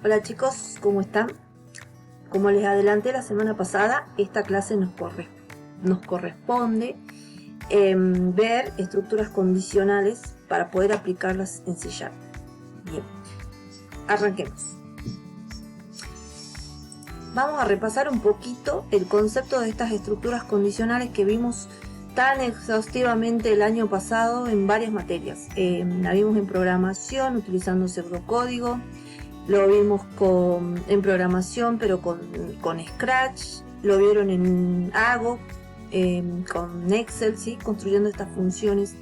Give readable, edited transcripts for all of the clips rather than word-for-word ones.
Hola chicos, ¿cómo están? Como les adelanté la semana pasada, esta clase nos corresponde ver estructuras condicionales para poder aplicarlas en C#. Bien, arranquemos. Vamos a repasar un poquito el concepto de estas estructuras condicionales que vimos tan exhaustivamente el año pasado en varias materias. La vimos en programación utilizando pseudocódigo, lo vimos en programación pero con Scratch, lo vieron en Ago, con Excel, ¿sí? Construyendo estas funciones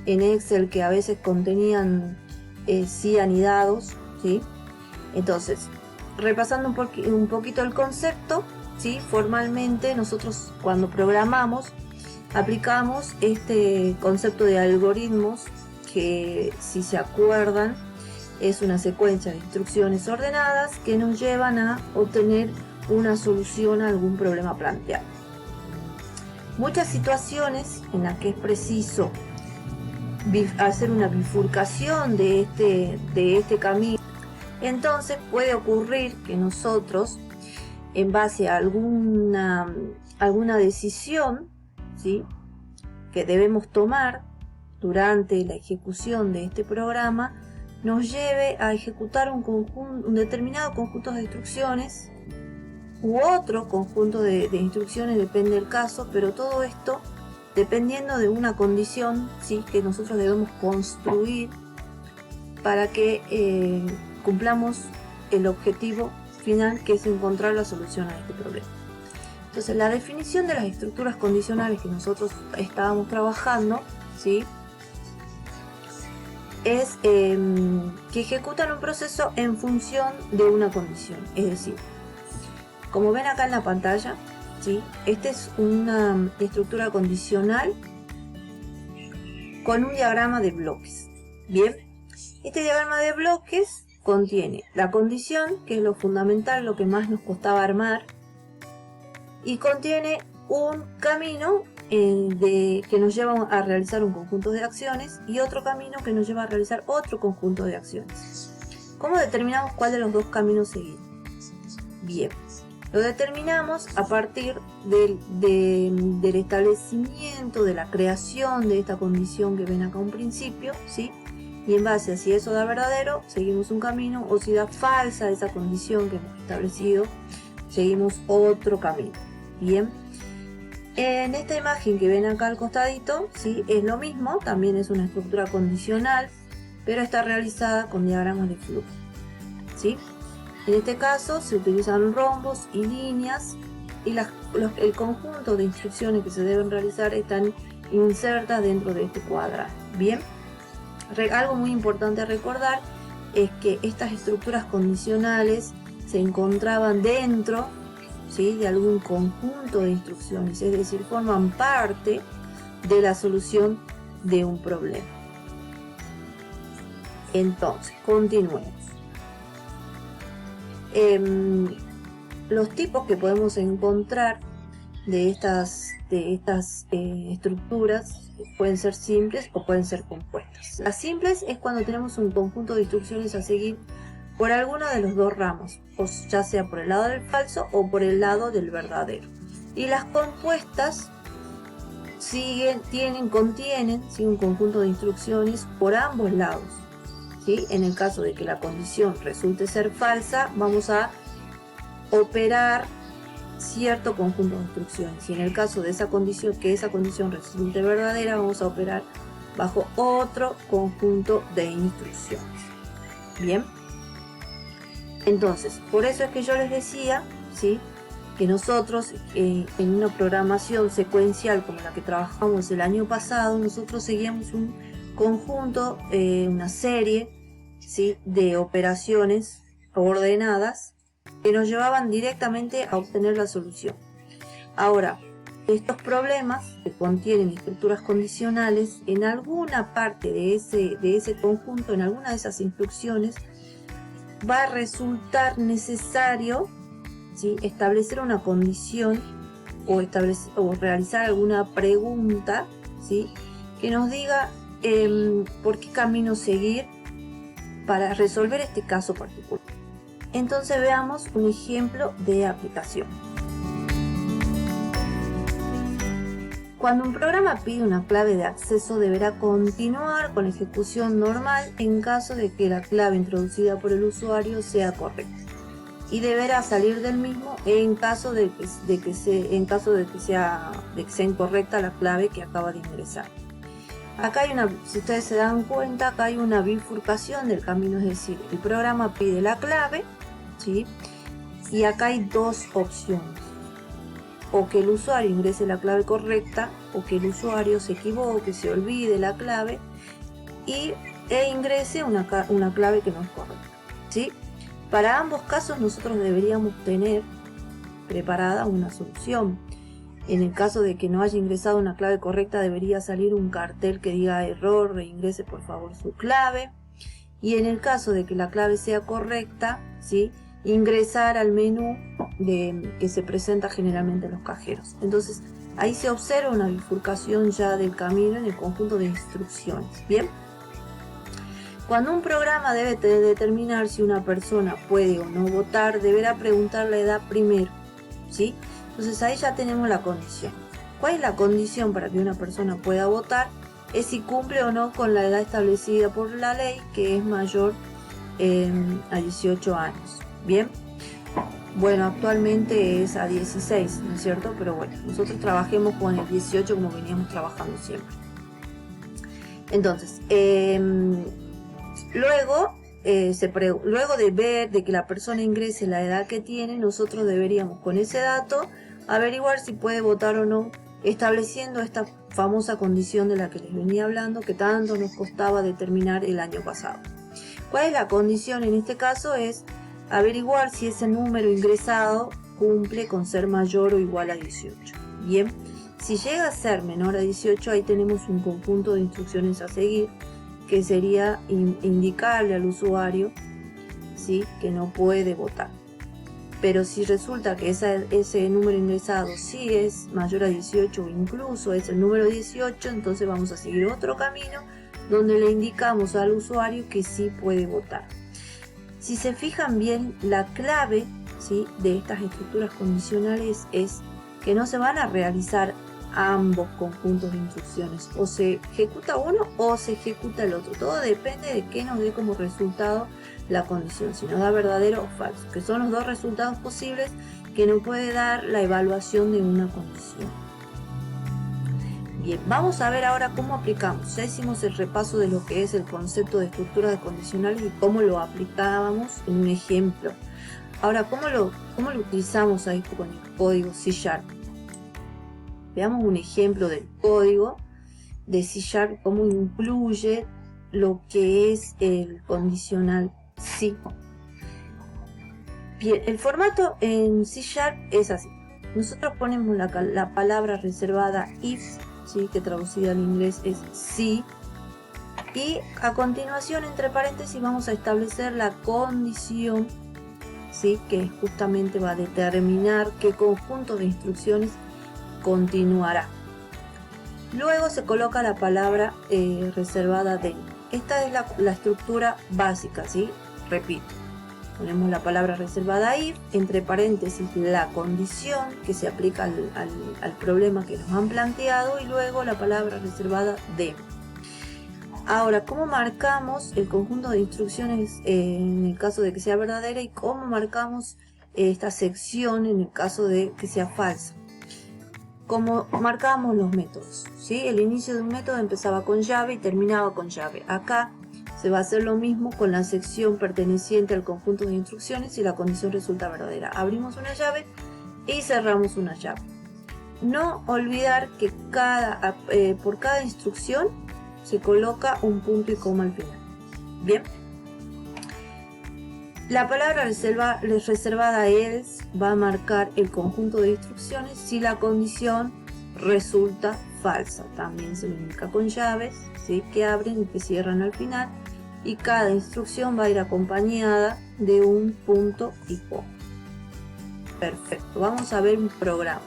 en Excel que a veces contenían sí anidados, ¿sí? Entonces, repasando un poquito el concepto, ¿sí? Formalmente nosotros cuando programamos aplicamos este concepto de algoritmos que, si se acuerdan, es una secuencia de instrucciones ordenadas que nos llevan a obtener una solución a algún problema planteado. Muchas situaciones en las que es preciso hacer una bifurcación de este camino, entonces puede ocurrir que nosotros, en base a alguna decisión, ¿sí?, que debemos tomar durante la ejecución de este programa, nos lleve a ejecutar un determinado conjunto de instrucciones u otro conjunto de instrucciones, depende del caso, pero todo esto dependiendo de una condición, ¿sí?, que nosotros debemos construir para que cumplamos el objetivo final, que es encontrar la solución a este problema. Entonces, la definición de las estructuras condicionales que nosotros estábamos trabajando, ¿sí?, es que ejecutan un proceso en función de una condición. Es decir, como ven acá en la pantalla, ¿sí?, esta es una estructura condicional con un diagrama de bloques. Bien, este diagrama de bloques contiene la condición, que es lo fundamental, lo que más nos costaba armar, y contiene un camino que nos lleva a realizar un conjunto de acciones y otro camino que nos lleva a realizar otro conjunto de acciones. ¿Cómo determinamos cuál de los dos caminos seguir? Bien, lo determinamos a partir del establecimiento, de la creación de esta condición que ven acá a un principio, ¿sí? Y en base a si eso da verdadero, seguimos un camino, o si da falsa esa condición que hemos establecido, seguimos otro camino. Bien, en esta imagen que ven acá al costadito, ¿sí?, es lo mismo, también es una estructura condicional, pero está realizada con diagramas de flujo, ¿sí? En este caso se utilizan rombos y líneas, y el conjunto de instrucciones que se deben realizar están insertas dentro de este cuadrado. Bien, algo muy importante a recordar es que estas estructuras condicionales se encontraban dentro, ¿sí?, de algún conjunto de instrucciones, es decir, forman parte de la solución de un problema. Entonces, continuemos. Los tipos que podemos encontrar de estas estructuras pueden ser simples o pueden ser compuestas. Las simples es cuando tenemos un conjunto de instrucciones a seguir por alguno de los dos ramos, o ya sea por el lado del falso o por el lado del verdadero. Y las compuestas contienen, ¿sí?, un conjunto de instrucciones por ambos lados, ¿sí? En el caso de que la condición resulte ser falsa, vamos a operar cierto conjunto de instrucciones, y en el caso de esa condición resulte verdadera, vamos a operar bajo otro conjunto de instrucciones. Bien, entonces, por eso es que yo les decía, ¿sí?, que nosotros en una programación secuencial como la que trabajamos el año pasado, nosotros seguíamos un conjunto, una serie, ¿sí?, de operaciones ordenadas que nos llevaban directamente a obtener la solución. Ahora, estos problemas que contienen estructuras condicionales, en alguna parte de ese conjunto, en alguna de esas instrucciones, va a resultar necesario, ¿sí?, establecer una condición o realizar alguna pregunta, ¿sí?, que nos diga por qué camino seguir para resolver este caso particular. Entonces veamos un ejemplo de aplicación. Cuando un programa pide una clave de acceso, deberá continuar con la ejecución normal en caso de que la clave introducida por el usuario sea correcta, y deberá salir del mismo en caso de que sea incorrecta la clave que acaba de ingresar. Acá hay si ustedes se dan cuenta, acá hay una bifurcación del camino, es decir, el programa pide la clave, ¿sí? Y acá hay dos opciones: o que el usuario ingrese la clave correcta, o que el usuario se equivoque, se olvide la clave e ingrese una clave que no es correcta, ¿sí? Para ambos casos nosotros deberíamos tener preparada una solución. En el caso de que no haya ingresado una clave correcta, debería salir un cartel que diga error, reingrese por favor su clave. Y en el caso de que la clave sea correcta, ¿sí?, ingresar al menú que se presenta generalmente en los cajeros. Entonces ahí se observa una bifurcación ya del camino en el conjunto de instrucciones. Bien, cuando un programa debe determinar si una persona puede o no votar, deberá preguntar la edad primero, ¿sí? Entonces ahí ya tenemos la condición. ¿Cuál es la condición para que una persona pueda votar? Es si cumple o no con la edad establecida por la ley, que es mayor a 18 años. Bien, bueno, actualmente es a 16, ¿no es cierto? Pero bueno, nosotros trabajemos con el 18 como veníamos trabajando siempre. Entonces, luego de ver de que la persona ingrese la edad que tiene, nosotros deberíamos con ese dato averiguar si puede votar o no, estableciendo esta famosa condición de la que les venía hablando, que tanto nos costaba determinar el año pasado. ¿Cuál es la condición en este caso? Es averiguar si ese número ingresado cumple con ser mayor o igual a 18. Bien, si llega a ser menor a 18, ahí tenemos un conjunto de instrucciones a seguir, que sería indicarle al usuario, ¿sí?, que no puede votar. Pero si resulta que ese número ingresado sí es mayor a 18 o incluso es el número 18, entonces vamos a seguir otro camino donde le indicamos al usuario que sí puede votar. Si se fijan bien, la clave, ¿sí?, de estas estructuras condicionales es que no se van a realizar ambos conjuntos de instrucciones. O se ejecuta uno o se ejecuta el otro. Todo depende de qué nos dé como resultado la condición, si nos da verdadero o falso, que son los dos resultados posibles que nos puede dar la evaluación de una condición. Bien, vamos a ver ahora cómo aplicamos. Ya hicimos el repaso de lo que es el concepto de estructura de condicionales y cómo lo aplicábamos en un ejemplo. Ahora, ¿cómo lo utilizamos ahí con el código C#? Veamos un ejemplo del código de C#, cómo incluye lo que es el condicional sí. Bien, el formato en C# es así. Nosotros ponemos la palabra reservada if, ¿sí?, que traducida al inglés es sí, y a continuación entre paréntesis vamos a establecer la condición, ¿sí?, que justamente va a determinar qué conjunto de instrucciones continuará. Luego se coloca la palabra reservada dentro. Esta es la estructura básica, ¿sí? Repito, ponemos la palabra reservada if, entre paréntesis la condición que se aplica al problema que nos han planteado, y luego la palabra reservada dentro. Ahora, ¿cómo marcamos el conjunto de instrucciones en el caso de que sea verdadera y cómo marcamos esta sección en el caso de que sea falsa? Como marcábamos los métodos, ¿sí? El inicio de un método empezaba con llave y terminaba con llave. Acá se va a hacer lo mismo con la sección perteneciente al conjunto de instrucciones si la condición resulta verdadera. Abrimos una llave y cerramos una llave. No olvidar que por cada instrucción se coloca un punto y coma al final. Bien. La palabra reservada else va a marcar el conjunto de instrucciones si la condición resulta falsa. También se lo indica con llaves, ¿sí?, que abren y que cierran al final, y cada instrucción va a ir acompañada de un punto y coma. Perfecto, vamos a ver un programa.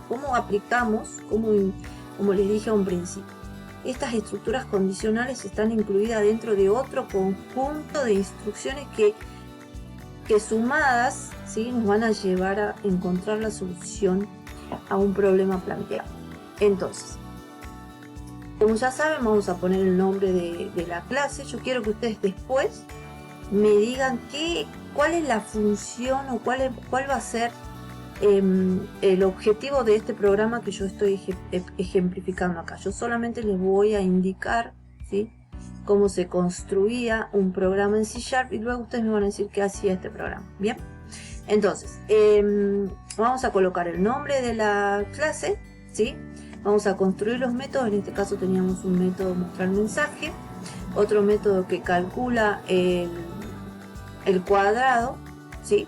¿Cómo aplicamos? Como les dije a un principio, estas estructuras condicionales están incluidas dentro de otro conjunto de instrucciones que que sumadas, ¿sí?, nos van a llevar a encontrar la solución a un problema planteado. Entonces, como ya saben, vamos a poner el nombre de la clase. Yo quiero que ustedes después me digan cuál es la función o cuál va a ser el objetivo de este programa que yo estoy ejemplificando acá. Yo solamente les voy a indicar, ¿sí?, cómo se construía un programa en C# y luego ustedes me van a decir qué hacía este programa. Bien, entonces vamos a colocar el nombre de la clase, ¿sí? Vamos a construir los métodos. En este caso teníamos un método mostrar mensaje, otro método que calcula el cuadrado, ¿sí?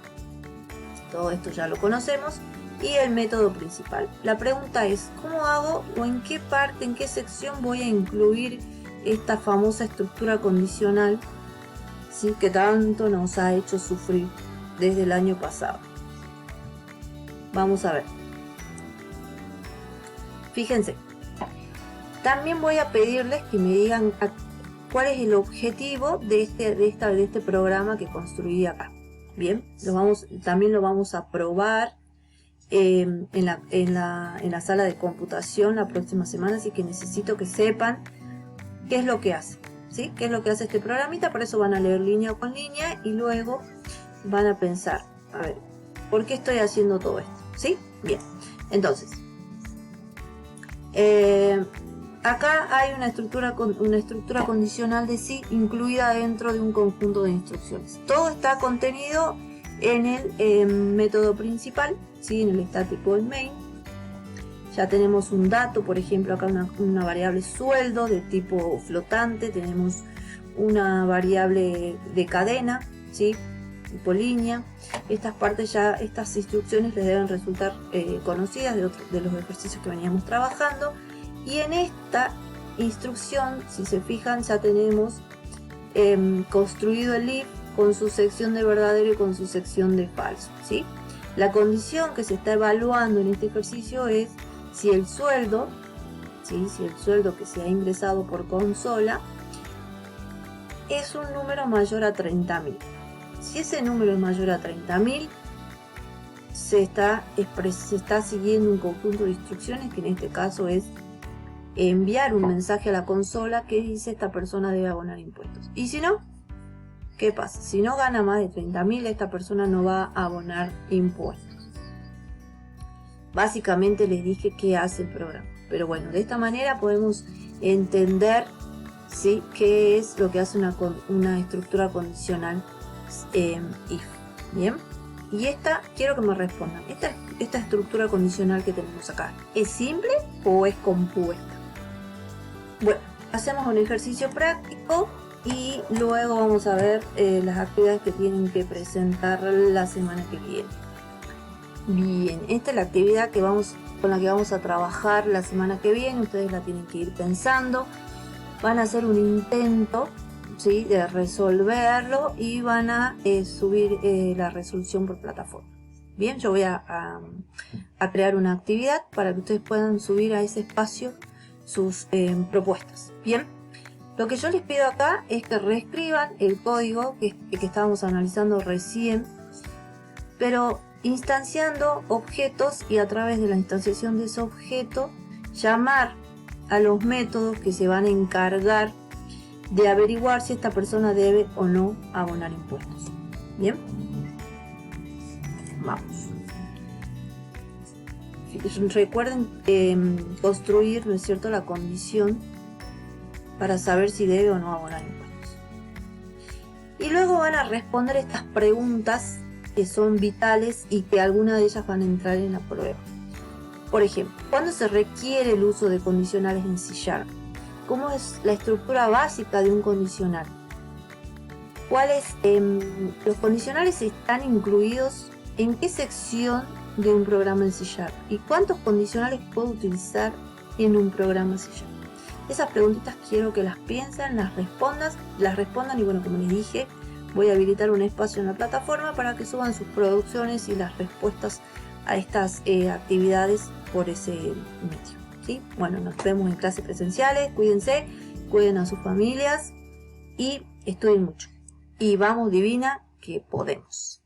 Todo esto ya lo conocemos. Y el método principal. La pregunta es, ¿cómo hago o en qué parte, en qué sección voy a incluir esta famosa estructura condicional, ¿sí?, que tanto nos ha hecho sufrir desde el año pasado? Vamos a ver. Fíjense. También voy a pedirles que me digan cuál es el objetivo de este programa que construí acá. Bien, también lo vamos a probar en la sala de computación la próxima semana, así que necesito que sepan qué es lo que hace, ¿sí? ¿Qué es lo que hace este programita? Por eso van a leer línea con línea y luego van a pensar, a ver, ¿por qué estoy haciendo todo esto? ¿Sí? Bien, entonces acá hay una estructura condicional de sí incluida dentro de un conjunto de instrucciones. Todo está contenido en el método principal, ¿sí?, en el static void main. Ya tenemos un dato, por ejemplo, acá una variable sueldo de tipo flotante, tenemos una variable de cadena, ¿sí?, tipo línea. Estas instrucciones les deben resultar conocidas de los ejercicios que veníamos trabajando. Y en esta instrucción, si se fijan, ya tenemos construido el if con su sección de verdadero y con su sección de falso, ¿sí? La condición que se está evaluando en este ejercicio es si el sueldo, ¿sí?, si el sueldo que se ha ingresado por consola es un número mayor a 30.000. Si ese número es mayor a 30.000, se está siguiendo un conjunto de instrucciones que en este caso es enviar un mensaje a la consola que dice esta persona debe abonar impuestos. Y si no, ¿qué pasa? Si no gana más de 30.000, esta persona no va a abonar impuestos. Básicamente les dije qué hace el programa. Pero bueno, de esta manera podemos entender, ¿sí?, qué es lo que hace una estructura condicional if. Bien. Y quiero que me respondan. Esta estructura condicional que tenemos acá, ¿es simple o es compuesta? Bueno, hacemos un ejercicio práctico y luego vamos a ver las actividades que tienen que presentar la semana que viene. Bien, esta es la actividad con la que vamos a trabajar la semana que viene. Ustedes la tienen que ir pensando. Van a hacer un intento, ¿sí?, de resolverlo y van a subir la resolución por plataforma. Bien, yo voy a crear una actividad para que ustedes puedan subir a ese espacio sus propuestas. Bien, lo que yo les pido acá es que reescriban el código que estábamos analizando recién, pero instanciando objetos y a través de la instanciación de ese objeto llamar a los métodos que se van a encargar de averiguar si esta persona debe o no abonar impuestos. Bien, vamos. Recuerden construir, ¿no es cierto?, la condición para saber si debe o no abonar impuestos. Y luego van a responder estas preguntas que son vitales y que algunas de ellas van a entrar en la prueba. Por ejemplo, ¿cuándo se requiere el uso de condicionales en C#? ¿Cómo es la estructura básica de un condicional? Los condicionales están incluidos en qué sección de un programa en C#? ¿Y cuántos condicionales puedo utilizar en un programa C#? Esas preguntitas quiero que las piensen, las respondan y bueno, como les dije, voy a habilitar un espacio en la plataforma para que suban sus producciones y las respuestas a estas actividades por ese medio, ¿sí? Bueno, nos vemos en clases presenciales, cuídense, cuiden a sus familias y estudien mucho. Y vamos, divina, que podemos.